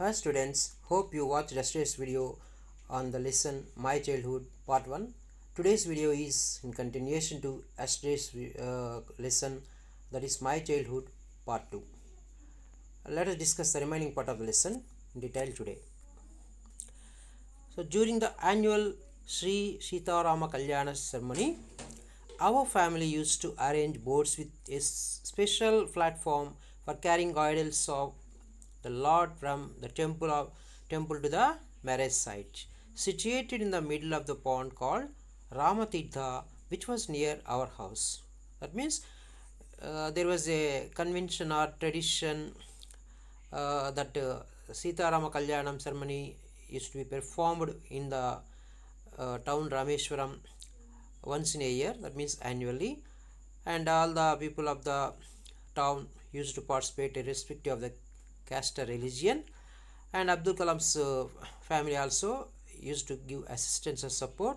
Hi students, hope you watched yesterday's video on the lesson My Childhood Part 1. Today's video is in continuation to yesterday's lesson, that is My Childhood Part 2. Let us discuss the remaining part of the lesson in detail today. So during the annual Sri Sita Rama Kalyana ceremony, our family used to arrange boats with a special platform for carrying idols of the Lord from the temple to the marriage site, situated in the middle of the pond called Ramatidha, which was near our house. That means there was a convention or tradition that Sita Rama Kalyanam ceremony used to be performed in the town Rameshwaram once in a year, that means annually, and all the people of the town used to participate irrespective of the caste or religion. And Abdul Kalam's family also used to give assistance and support.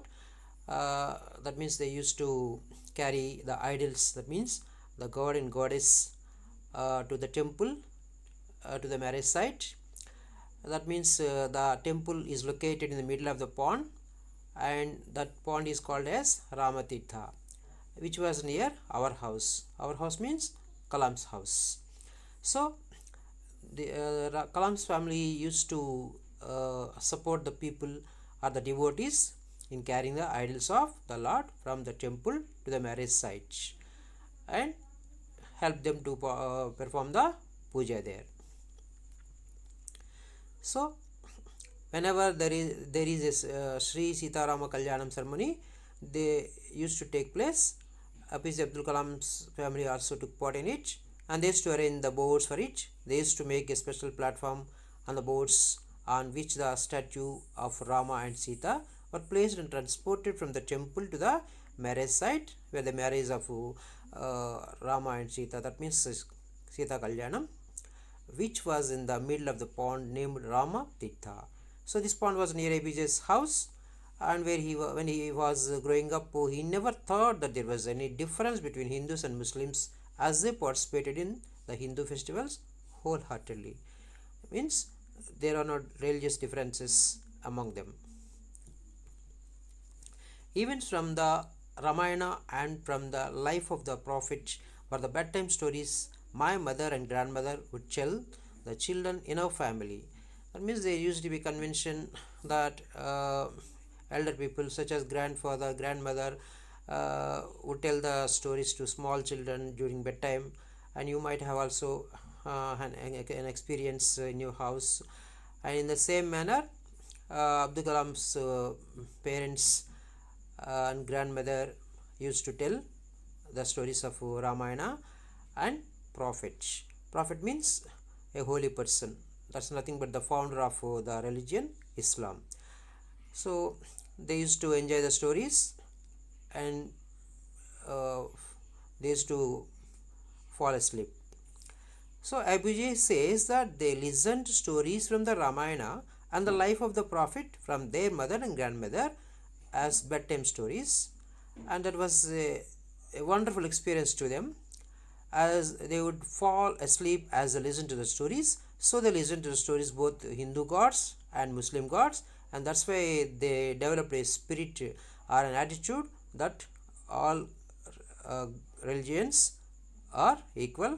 That means they used to carry the idols, that means the god and goddess, to the temple, to the marriage site. That means the temple is located in the middle of the pond, and that pond is called as Ramatitha, which was near our house. Our house means Kalam's house. So the Kalam's family used to support the people or the devotees in carrying the idols of the Lord from the temple to the marriage site and help them to perform the puja there. So whenever there is a Sri Sita Rama Kalyanam ceremony, they used to take place. APJ Abdul Kalam's family also took part in it, and they used to arrange the boards for it. They used to make a special platform on the boards on which the statue of Rama and Sita were placed and transported from the temple to the marriage site where the marriage of Rama and Sita, that means Sita Kalyanam, which was in the middle of the pond named Rama Titha. So this pond was near APJ's house, and when he was growing up, he never thought that there was any difference between Hindus and Muslims, as they participated in the Hindu festivals wholeheartedly. Means there are no religious differences among them. Events from the Ramayana and from the life of the prophet were the bedtime stories my mother and grandmother would tell the children in our family. That means there used to be convention that elder people such as grandfather, grandmother would tell the stories to small children during bedtime, and you might have also an experience in your house. And in the same manner, Abdul Kalam's parents and grandmother used to tell the stories of Ramayana and Prophet. Prophet means a holy person. That's nothing but the founder of the religion Islam. So they used to enjoy the stories, and they used to fall asleep. So Abhijay says that they listened to stories from the Ramayana and the life of the prophet from their mother and grandmother as bedtime stories, and that was a wonderful experience to them, as they would fall asleep as they listened to the stories. So they listened to the stories, both Hindu gods and Muslim gods, and that's why they developed a spirit or an attitude that all religions are equal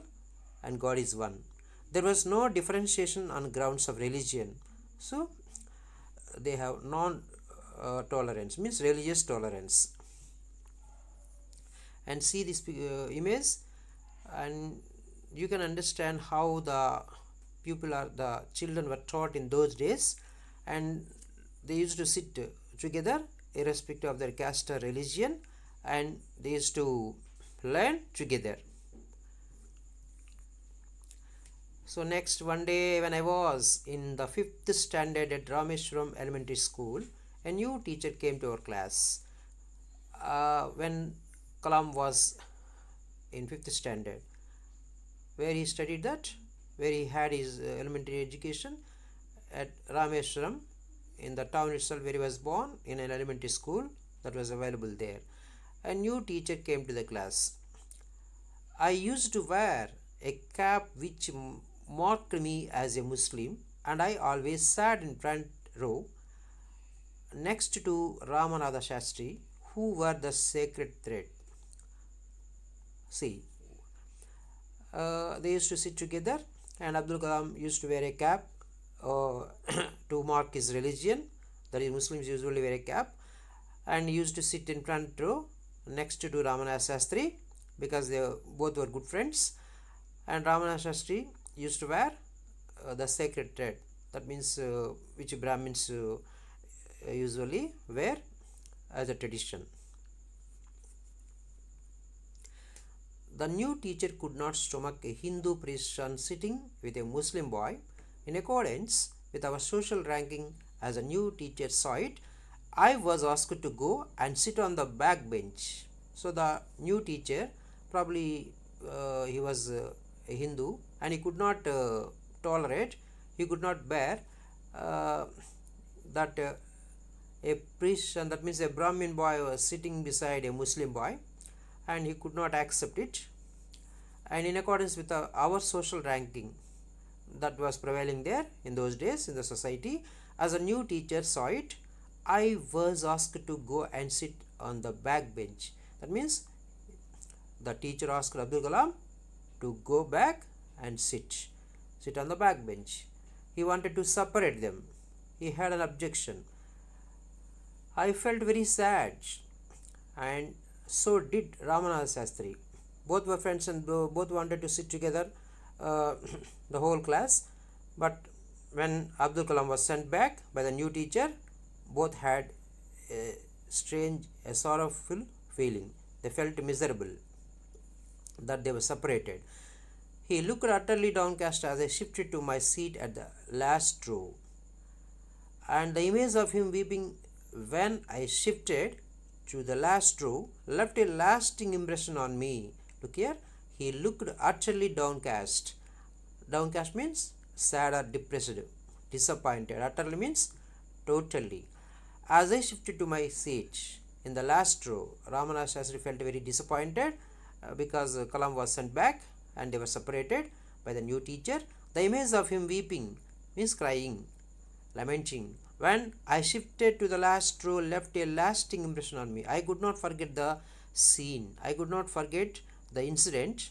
and God is one. There was no differentiation on grounds of religion. So they have non tolerance, means religious tolerance. And see this image, and you can understand how the children were taught in those days, and they used to sit together irrespective of their caste or religion, and they used to learn together. So next, one day when I was in the 5th standard at Rameshwaram Elementary School, a new teacher came to our class. When Kalam was in 5th standard, where he studied that, where he had his elementary education at Rameshwaram, in the town itself where he was born, in an elementary school that was available there. A new teacher came to the class. I used to wear a cap which marked me as a Muslim, and I always sat in front row next to Ramanatha Shastri, who were the sacred thread. See, they used to sit together, and Abdul Kalam used to wear a cap uh, to mark his religion. That is, Muslims usually wear a cap, and he used to sit in front row next to Ramanatha Shastri because they both were good friends. And Ramanatha Shastri used to wear the sacred thread. That means which Brahmins usually wear as a tradition. The new teacher could not stomach a Hindu priest son sitting with a Muslim boy. In accordance with our social ranking, as a new teacher saw it, I was asked to go and sit on the back bench. So the new teacher, probably he was a Hindu, and he could not tolerate, he could not bear that a priest, and that means a Brahmin boy was sitting beside a Muslim boy, and he could not accept it. And in accordance with our social ranking that was prevailing there in those days in the society, as a new teacher saw it, I was asked to go and sit on the back bench. That means the teacher asked Abdul Kalam to go back and sit on the back bench. He wanted to separate them. He had an objection. I felt very sad, and so did Ramanatha Shastri. Both were friends and both wanted to sit together, the whole class. But when Abdul Kalam was sent back by the new teacher, both had a strange, a sorrowful feeling. They felt miserable that they were separated. He looked utterly downcast as I shifted to my seat at the last row, and the image of him weeping when I shifted to the last row left a lasting impression on me. Look here, he looked utterly downcast. Downcast means sad or depressed, disappointed. Utterly means totally. As I shifted to my seat in the last row, Ramanatha Shastri felt very disappointed because Kalam was sent back and they were separated by the new teacher. The image of him weeping means crying, lamenting. When I shifted to the last row left a lasting impression on me. I could not forget the scene. I could not forget the incident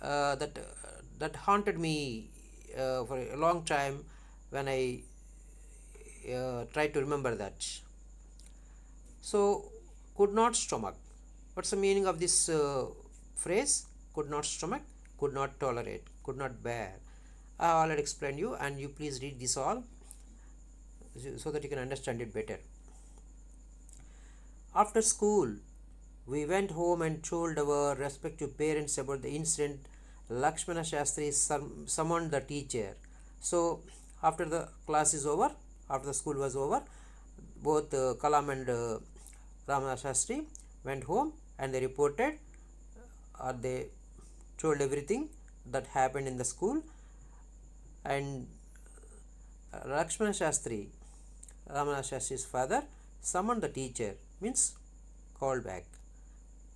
that haunted me for a long time when I tried to remember that. So, could not stomach. What's the meaning of this phrase? Could not stomach, could not tolerate, could not bear. I already explained you, and you please read this all so that you can understand it better. After school, we went home and told our respective parents about the incident. Lakshmana Shastri summoned the teacher. So, after the class is over, after the school was over, both Kalam and Ramanatha Shastri went home and they reported or they told everything that happened in the school. And Lakshmana Shastri, Ramanatha Shastri's father, summoned the teacher, means called back.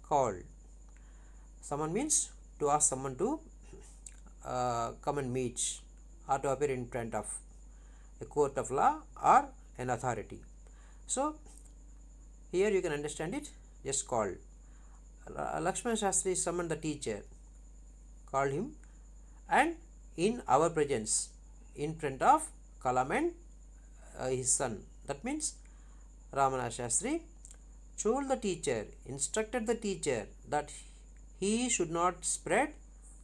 Called. Summon means to ask someone to come and meet or to appear in front of a court of law or an authority. So, here you can understand it, just called. Lakshmana Shastri summoned the teacher, called him, and in our presence, in front of Kalam and his son, that means Ramanatha Shastri, told the teacher, instructed the teacher that he should not spread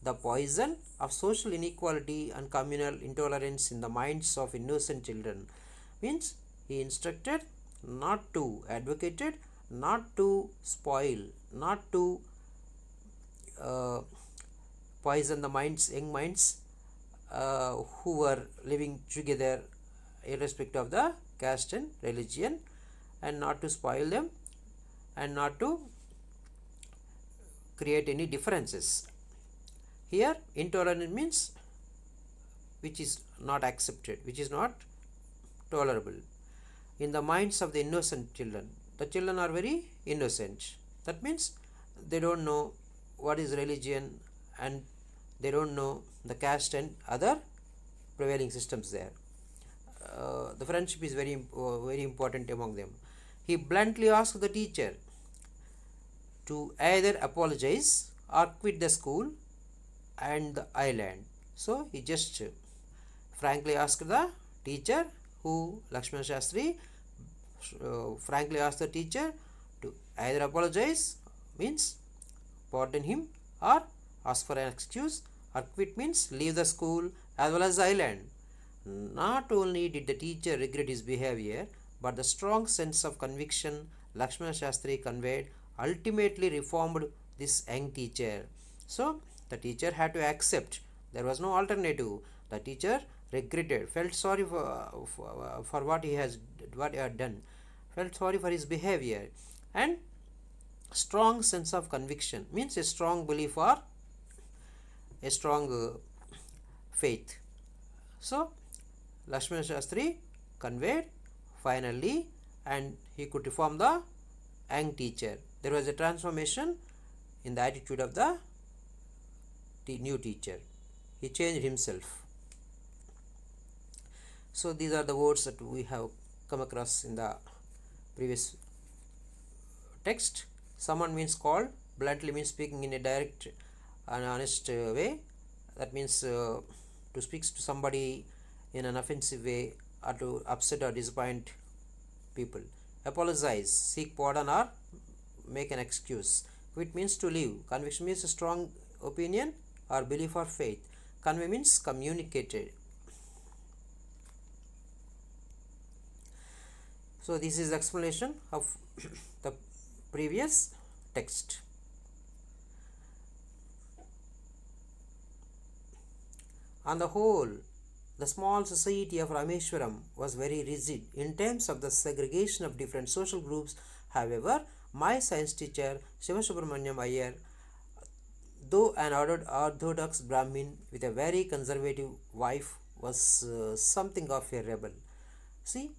the poison of social inequality and communal intolerance in the minds of innocent children. Means he instructed not to, advocated not to spoil, not to poison the minds, young minds who were living together irrespective of the caste and religion, and not to spoil them and not to create any differences. Here intolerant means which is not accepted, which is not tolerable in the minds of the innocent children. The children are very innocent. That means they don't know what is religion and they don't know the caste and other prevailing systems there. The friendship is very important among them. He bluntly asked the teacher to either apologize or quit the school and the island. So he just frankly asked the teacher, who Lakshman Shastri frankly asked the teacher to either apologize, means pardon him, or ask for an excuse, or quit means leave the school as well as the island. Not only did the teacher regret his behavior, but the strong sense of conviction Lakshmana Shastri conveyed ultimately reformed this young teacher. So the teacher had to accept. There was no alternative. The teacher regretted, felt sorry for what he had done, felt sorry for his behavior, and strong sense of conviction means a strong belief or a strong faith. So Lakshmana Shastri conveyed finally, and he could reform the young teacher. There was a transformation in the attitude of the new teacher. He changed himself. So these are the words that we have come across in the previous text. Someone means called, bluntly means speaking in a direct and honest way. That means to speak to somebody in an offensive way, or to upset or disappoint people. Apologize, seek pardon, or make an excuse. Quit means to leave. Conviction means a strong opinion or belief or faith. Convey means communicated. So this is explanation of the previous text. On the whole, the small society of Rameshwaram was very rigid in terms of the segregation of different social groups. However, my science teacher Shivasubramanyam Iyer, though an orthodox Brahmin with a very conservative wife, was something of a rebel. See,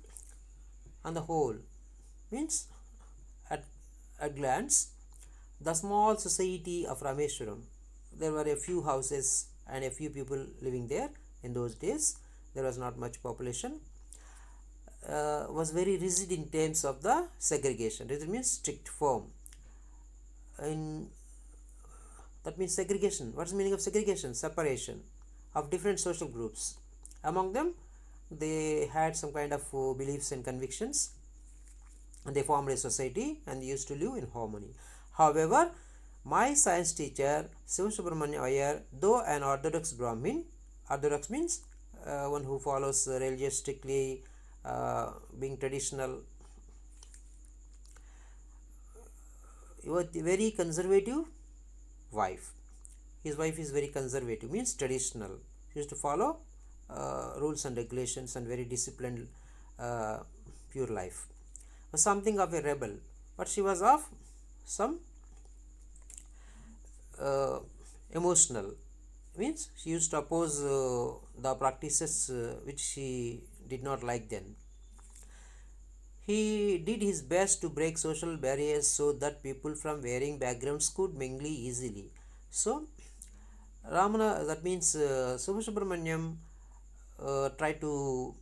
on the whole means at glance, the small society of Rameshwaram, there were a few houses and a few people living there. In those days there was not much population, was very rigid in terms of the segregation. Rigid means strict, firm. That means segregation. What is the meaning of segregation? Separation of different social groups. Among them, they had some kind of beliefs and convictions, and they formed a society and they used to live in harmony. However, my science teacher Shivasubramanya Iyer, though an orthodox Brahmin, orthodox means one who follows religious strictly, being traditional, with very conservative wife. His wife is very conservative, means traditional. She used to follow rules and regulations and very disciplined, pure life. Was something of a rebel, but she was of some emotional, means she used to oppose the practices which she did not like then. He did his best to break social barriers so that people from varying backgrounds could mingle easily. So Ramana, that means Subramanyam tried to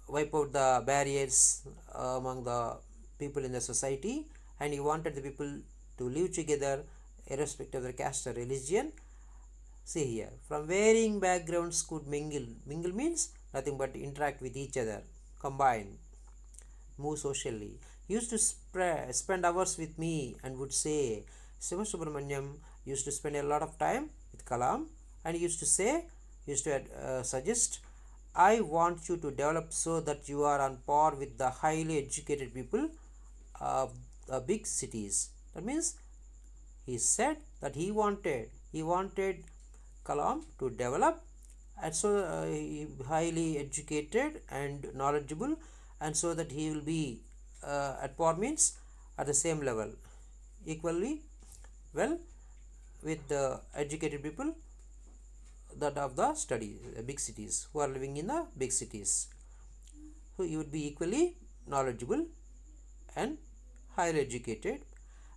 wipe out the barriers among the people in the society, and he wanted the people to live together irrespective of their caste or religion. See here, from varying backgrounds could mingle. Mingle means nothing but interact with each other, combine, move socially. He used to spend hours with me and would say, Subramanyam used to spend a lot of time with Kalam, and he used to say, suggest, I want you to develop so that you are on par with the highly educated people of the big cities. That means he said that he wanted Kalam to develop, and so highly educated and knowledgeable, and so that he will be at par means at the same level, equally well with the educated people that of the study big cities, who are living in the big cities. So he would be equally knowledgeable and highly educated.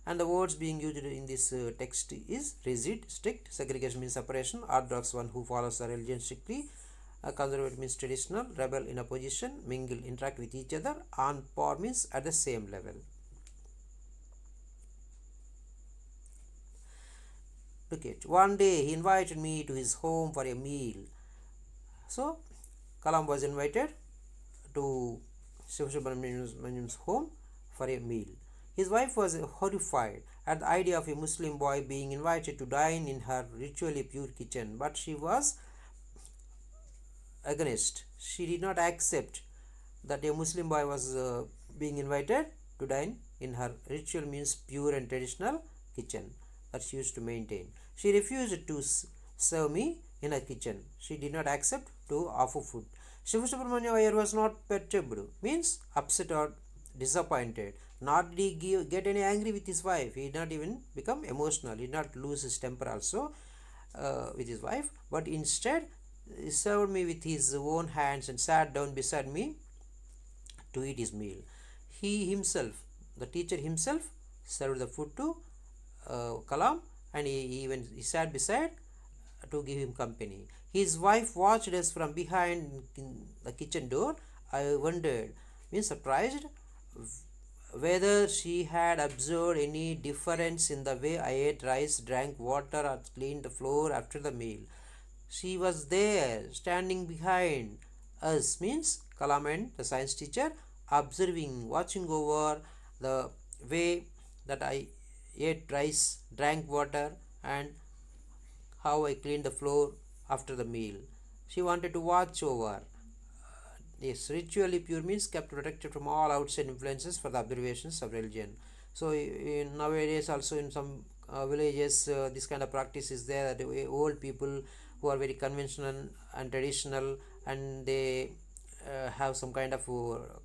And the words being used in this text is rigid, strict, segregation means separation, orthodox, one who follows the religion strictly, Conservative means traditional, rebel in opposition, mingle, interact with each other, on par means at the same level. Look at one day he invited me to his home for a meal. So Kalam was invited to Subramanian's home for a meal. His wife was horrified at the idea of a Muslim boy being invited to dine in her ritually pure kitchen, but she was against. She did not accept that a Muslim boy was being invited to dine in her ritual means pure and traditional kitchen that she used to maintain. She refused to serve me in her kitchen. She did not accept to offer food. Shiva Subramanya Iyer was not perturbed, means upset or disappointed. Nor did he get any angry with his wife. He did not even become emotional. He did not lose his temper also with his wife, but instead he served me with his own hands and sat down beside me to eat his meal. He himself, the teacher himself, served the food to Kalam, and he sat beside to give him company. His wife watched us from behind the kitchen door. I wondered, being surprised, whether she had observed any difference in the way I ate rice, drank water, or cleaned the floor after the meal. She was there, standing behind us, means Kalam and the science teacher, observing, watching over the way that I ate rice, drank water, and how I cleaned the floor after the meal. She wanted to watch over. Yes, ritually pure means kept protected from all outside influences for the observations of religion. So nowadays also in some villages this kind of practice is there. The old people who are very conventional and traditional, and they have some kind of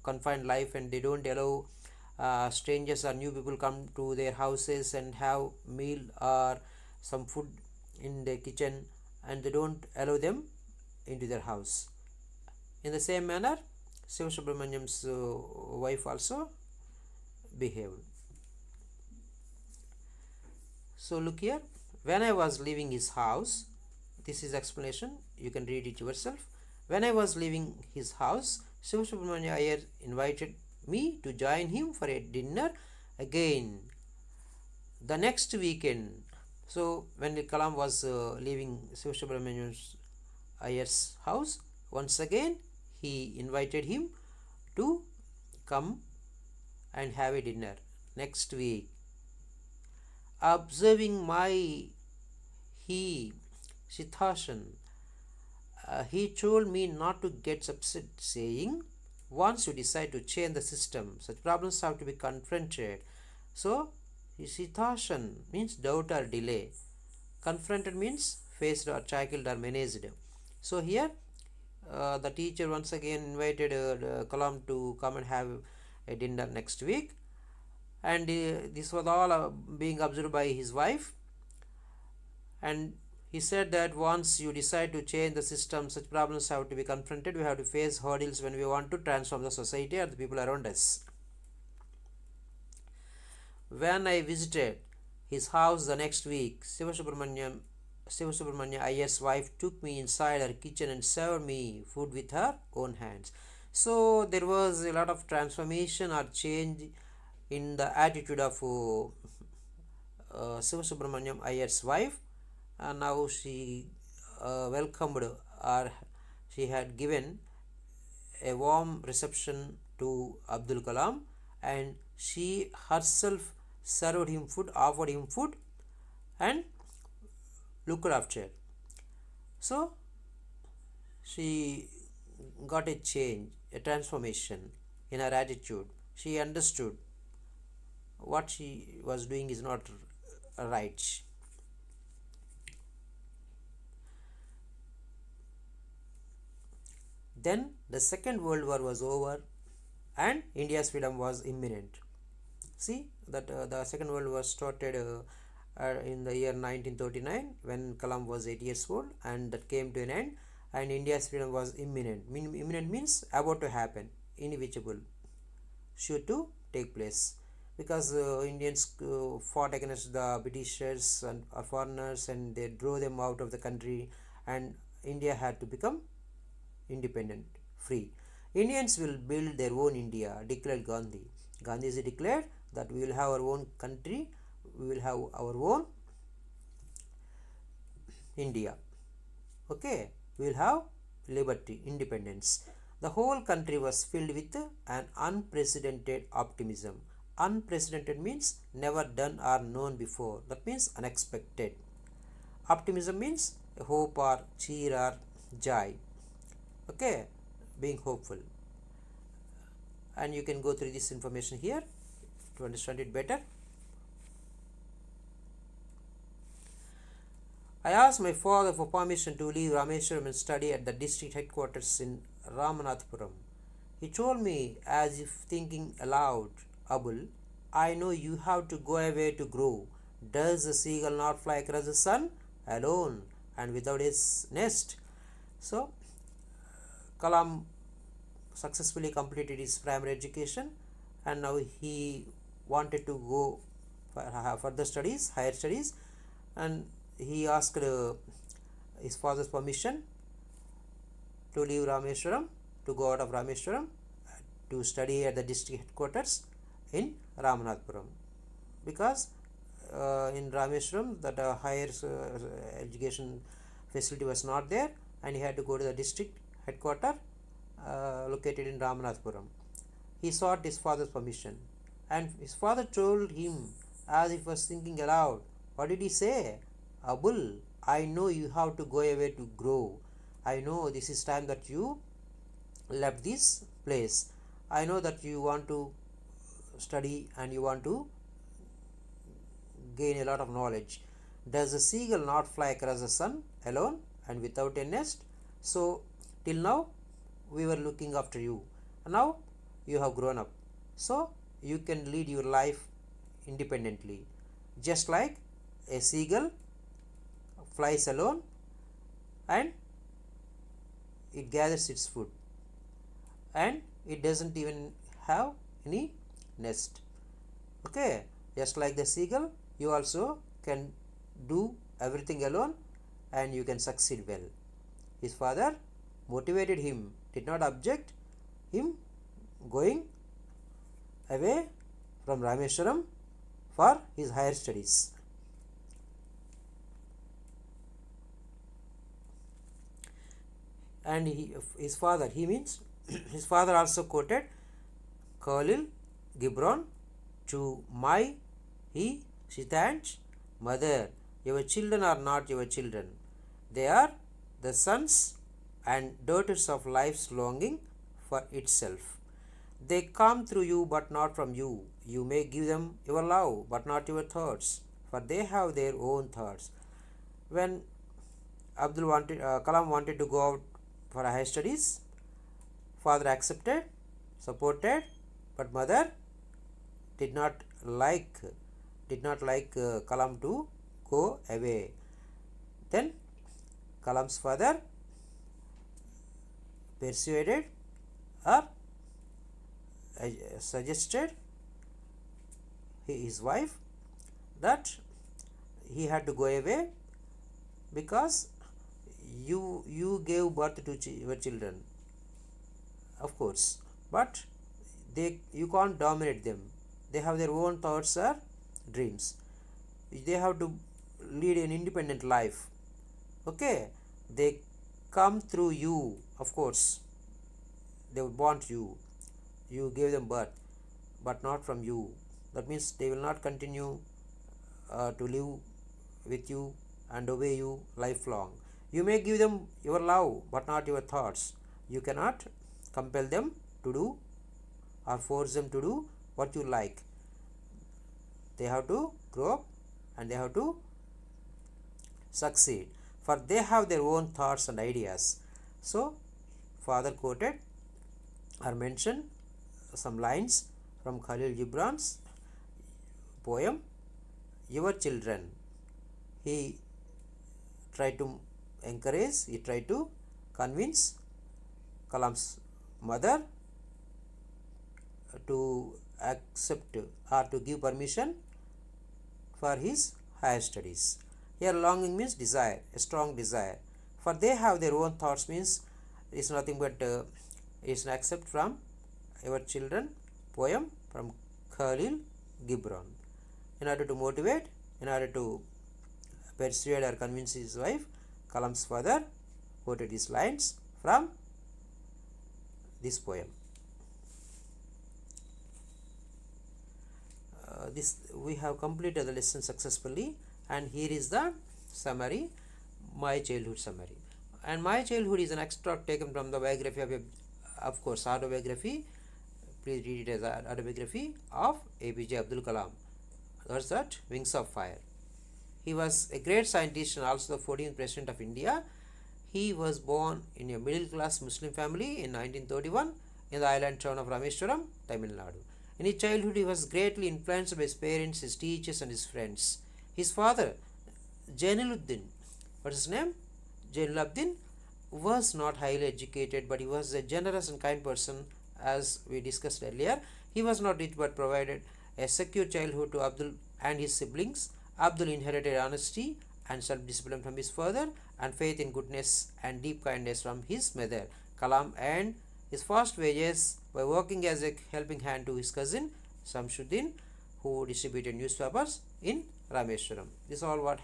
confined life, and they don't allow strangers or new people come to their houses and have meal or some food in the kitchen, and they don't allow them into their house. In the same manner, Shiva Subramaniam's wife also behaved. So look here, when I was leaving his house, this is explanation, you can read it yourself. When I was leaving his house, Shiva Subramania Iyer invited me to join him for a dinner again the next weekend. So when Kalam was leaving Shiva Subramania Iyer's house, once again he invited him to come and have a dinner next week. Observing my situation, he told me not to get upset, saying, once you decide to change the system, such problems have to be confronted. So situation means doubt or delay. Confronted means faced or tackled or managed. So here the teacher once again invited Kalam to come and have a dinner next week, and this was all being observed by his wife, and he said that once you decide to change the system, such problems have to be confronted. We have to face hurdles when we want to transform the society or the people around us. When I visited his house the next week, Shiva Subramanya Iyer's wife took me inside her kitchen and served me food with her own hands. So there was a lot of transformation or change in the attitude of Shiva Subramanyam Iyer's wife. And now she welcomed, or she had given a warm reception to Abdul Kalam, and she herself served him food, offered him food, and looked after. So she got a change, a transformation in her attitude. She understood what she was doing is not right. Then the Second World War was over and India's freedom was imminent. See that the Second World War started in the year 1939 when Kalam was 8 years old, and that came to an end, and India's freedom was imminent. Imminent means about to happen, inevitable, sure to take place, because Indians fought against the Britishers and foreigners, and they drove them out of the country, and India had to become independent, free. Indians will build their own India, declared Gandhi. Gandhiji declared that we will have our own country, we will have our own India. Okay, we will have liberty, independence. The whole country was filled with an unprecedented optimism. Unprecedented means never done or known before. That means unexpected. Optimism means hope or cheer or joy. Okay, being hopeful. And you can go through this information here to understand it better. I asked my father for permission to leave Rameshwaram and study at the district headquarters in Ramanathapuram. He told me as if thinking aloud, Abul, I know you have to go away to grow. Does the seagull not fly across the sun alone and without its nest? So, Kalam successfully completed his primary education and now he wanted to go for further studies, higher studies, and he asked his father's permission to leave Rameshwaram, to go out of Rameshwaram to study at the district headquarters in Ramanathapuram, because in Rameshwaram that higher education facility was not there and he had to go to the district headquarters located in Ramanathapuram. He sought his father's permission and his father told him as if he was thinking aloud. What did he say? Abul, I know you have to go away to grow. I know this is time that you left this place. I know that you want to study and you want to gain a lot of knowledge. Does the seagull not fly across the sun alone and without a nest? So till now we were looking after you. Now you have grown up. So you can lead your life independently. Just like a seagull flies alone and it gathers its food and it doesn't even have any nest. Okay, just like the seagull, you also can do everything alone and you can succeed well. His father motivated him, did not object him going away from Rameshwaram for his higher studies. And his father, he means his father also quoted Khalil Gibran to my, he, Sitan's mother, your children are not your children. They are the sons and daughters of life's longing for itself. They come through you but not from you. You may give them your love but not your thoughts, for they have their own thoughts. When Kalam wanted to go out for higher studies, father accepted, supported, but mother did not like Kalam to go away. Then Kalam's father persuaded or suggested his wife that he had to go away because you gave birth to your children, of course, but you can't dominate them. They have their own thoughts or dreams. They have to lead an independent life. Okay, they come through you, of course. They would want you. You gave them birth, but not from you. That means they will not continue to live with you and obey you lifelong. You may give them your love, but not your thoughts. You cannot compel them to do or force them to do what you like. They have to grow up and they have to succeed, for they have their own thoughts and ideas. So, father quoted or mentioned some lines from Khalil Gibran's poem, Your Children. He tried to encourage, he tried to convince Kalam's mother to accept or to give permission for his higher studies. Here longing means desire, a strong desire. For they have their own thoughts means is nothing but is an excerpt from Our Children poem from Khalil Gibran. In order to motivate, in order to persuade or convince his wife, Kalam's father quoted these lines from this poem. This we have completed the lesson successfully, and here is the summary, my childhood summary. And my childhood is an extract taken from the biography of course, autobiography. Please read it as autobiography of APJ Abdul Kalam. That's that, Wings of Fire. He was a great scientist and also the 14th President of India. He was born in a middle-class Muslim family in 1931 in the island town of Rameshwaram, Tamil Nadu. In his childhood, he was greatly influenced by his parents, his teachers, and his friends. His father, Jainuddin, what's his name? Jainuddin, was not highly educated, but he was a generous and kind person, as we discussed earlier. He was not rich, but provided a secure childhood to Abdul and his siblings. Abdul inherited honesty and self-discipline from his father, and faith in goodness and deep kindness from his mother. Kalam earned his first wages by working as a helping hand to his cousin Samshuddin, who distributed newspapers in Rameshwaram. This is all what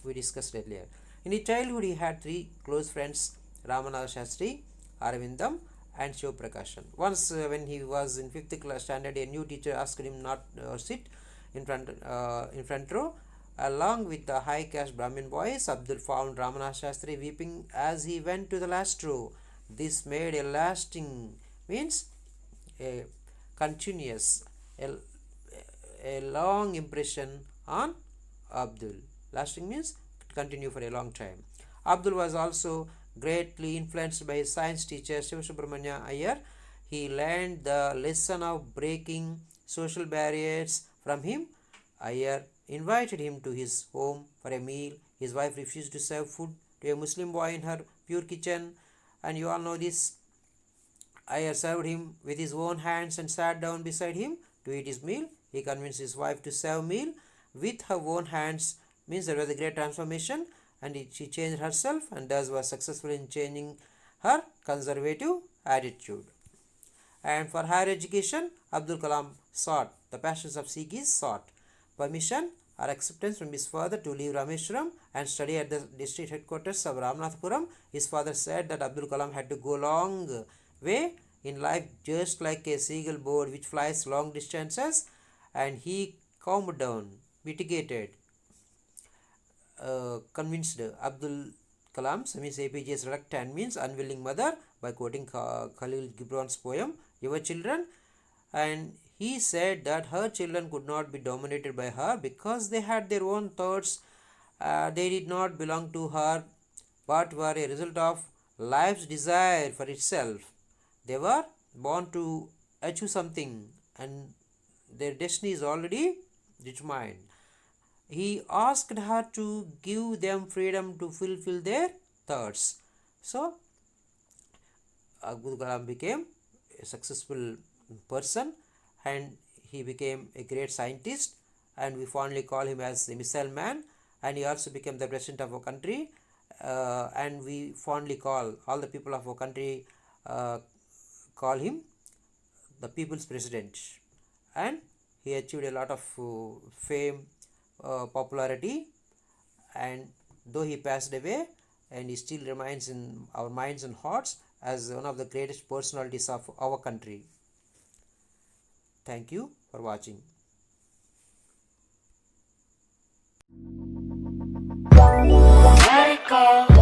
we discussed earlier. In his childhood, he had three close friends, Ramanatha Shastri, Arvindam, and Shiv Prakashan. Once, when he was in 5th class standard, a new teacher asked him not sit in front row. Along with the high caste Brahmin boys, Abdul found Ramanatha Shastri weeping as he went to the last row. This made a lasting, means a continuous, a long impression on Abdul. Lasting means continue for a long time. Abdul was also greatly influenced by his science teacher Shiva Subramanya Iyer. He learned the lesson of breaking social barriers from him. Iyer invited him to his home for a meal. His wife refused to serve food to a Muslim boy in her pure kitchen, and you all know this. Iyer served him with his own hands and sat down beside him to eat his meal. He convinced his wife to serve meal with her own hands, means there was a great transformation, and she changed herself and thus was successful in changing her conservative attitude. And for higher education, Abdul Kalam sought, the passions of Sikhs sought permission or acceptance from his father to leave Rameshwaram and study at the district headquarters of Ramanathapuram. His father said that Abdul Kalam had to go long way in life, just like a seagull bird which flies long distances, and he calmed down, mitigated, convinced Abdul Kalam, means APJ's reluctant, means unwilling mother, by quoting Khalil Gibran's poem Your Children, and he said that her children could not be dominated by her because they had their own thoughts. They did not belong to her but were a result of life's desire for itself. They were born to achieve something and their destiny is already determined. He asked her to give them freedom to fulfill their thoughts. So, Abdul Kalam became a successful person and he became a great scientist, and we fondly call him as the missile man, and he also became the president of our country, and we fondly call all the people of our country call him the people's president, and he achieved a lot of fame, popularity, and though he passed away, and he still remains in our minds and hearts as one of the greatest personalities of our country. Thank you for watching. Let it go.